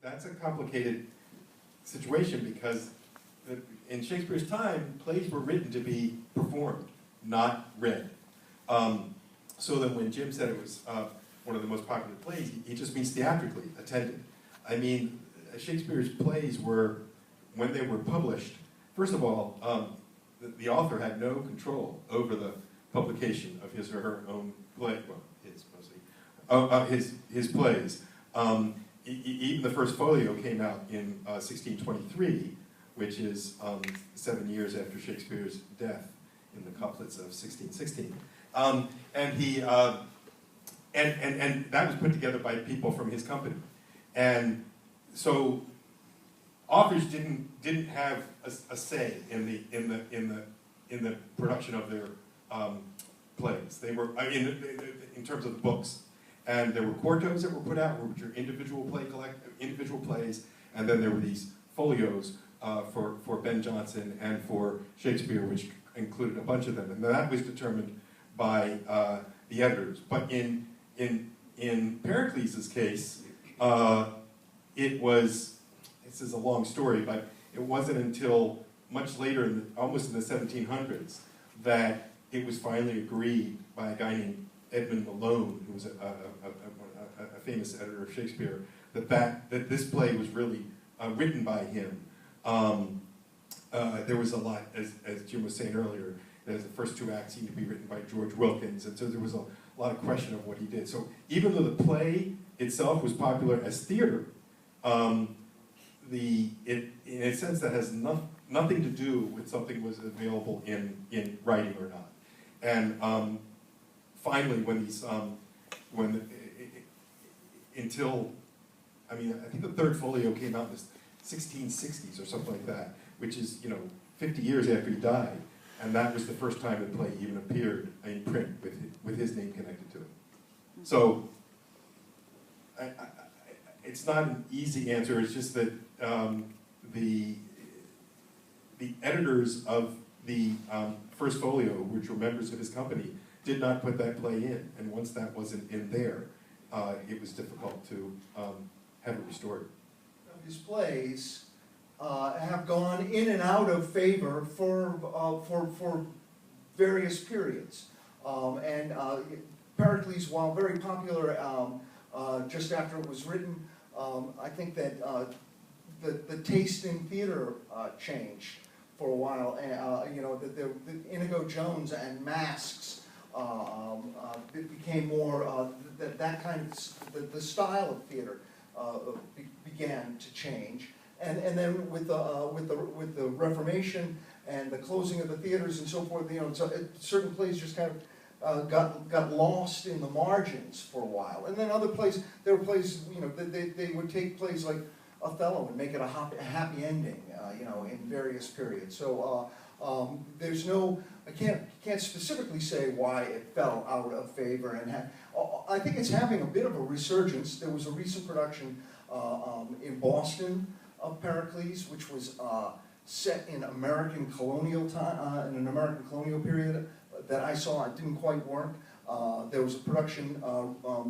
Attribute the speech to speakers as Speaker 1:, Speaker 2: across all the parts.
Speaker 1: that's a complicated situation because in Shakespeare's time, plays were written to be performed, not read. So that when Jim said it was one of the most popular plays, he just means theatrically attended. I mean, Shakespeare's plays were, when they were published, first of all, the author had no control over the publication of his or her own play, well, his mostly, his plays. Even the first folio came out in 1623, which is 7 years after Shakespeare's death in the couplets of 1616. And that was put together by people from his company. And so authors didn't have a say in the production of their plays. They were in terms of books. And there were quartos that were put out, which are individual plays, and then there were these folios for Ben Jonson and for Shakespeare, which included a bunch of them, and that was determined by the editors. But in Pericles' case, it was, this is a long story, but it wasn't until much later, almost in the 1700s, that it was finally agreed by a guy named Edmund Malone, who was a famous editor of Shakespeare, that this play was really written by him. There was a lot, as Jim was saying earlier, the first two acts seemed to be written by George Wilkins, and so there was a lot of question of what he did. So even though the play itself was popular as theater, in a sense that has nothing to do with something was available in writing or not. And finally, when these, until, I mean, I think the third folio came out in the 1660s or something like that, which is, 50 years after he died, and that was the first time the play even appeared in print with his name connected to it. So, it's not an easy answer. It's just that the editors of the first folio, which were members of his company, did not put that play in, and once that wasn't in there, it was difficult to have it restored.
Speaker 2: His plays have gone in and out of favor for various periods, and Pericles, while very popular just after it was written, I think that the taste in theater changed for a while, and the Inigo Jones and Masks. It became more that kind of the style of theater began to change, and then with the Reformation and the closing of the theaters and so forth, certain plays just kind of got lost in the margins for a while, and then other plays, there were plays, they would take plays like Othello and make it a happy ending, in various periods. So there's no, I can't specifically say why it fell out of favor, and I think it's having a bit of a resurgence. There was a recent production in Boston of Pericles, which was set in American colonial time, in an American colonial period that I saw. It didn't quite work. There was a production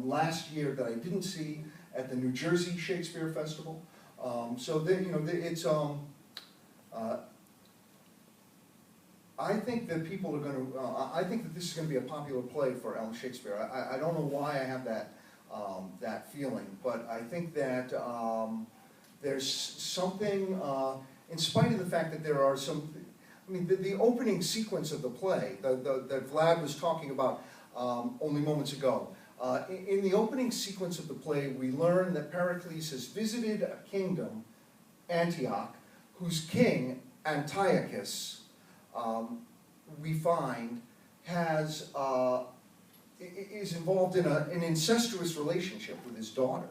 Speaker 2: last year that I didn't see at the New Jersey Shakespeare Festival. So it's I think that people are going to. I think that this is going to be a popular play for Elm Shakespeare. I don't know why I have that feeling, but I think that there's something, in spite of the fact that there are some. I mean, the opening sequence of the play that Vlad was talking about only moments ago. In the opening sequence of the play, we learn that Pericles has visited a kingdom, Antioch, whose king, Antiochus, we find is involved in an incestuous relationship with his daughter.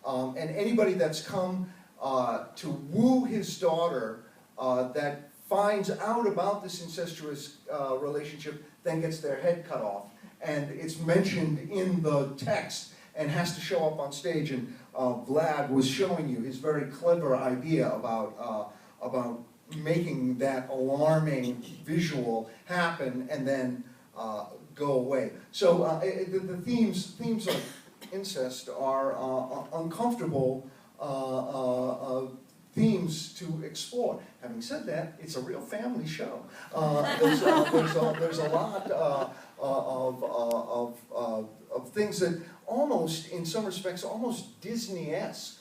Speaker 2: And anybody that's come to woo his daughter that finds out about this incestuous relationship then gets their head cut off. And it's mentioned in the text and has to show up on stage. And Vlad was showing you his very clever idea about making that alarming visual happen and then go away. So the themes of incest are uncomfortable to explore. Having said that, it's a real family show. There's a lot of things that almost, in some respects, almost Disney-esque.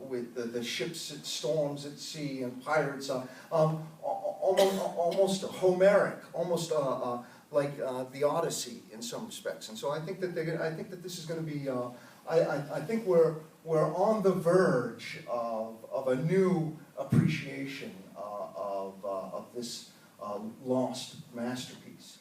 Speaker 2: With the ships at storms at sea and pirates, almost Homeric, almost like the Odyssey in some respects. And so I think that this is going to be. I think we're on the verge of a new appreciation of this lost masterpiece.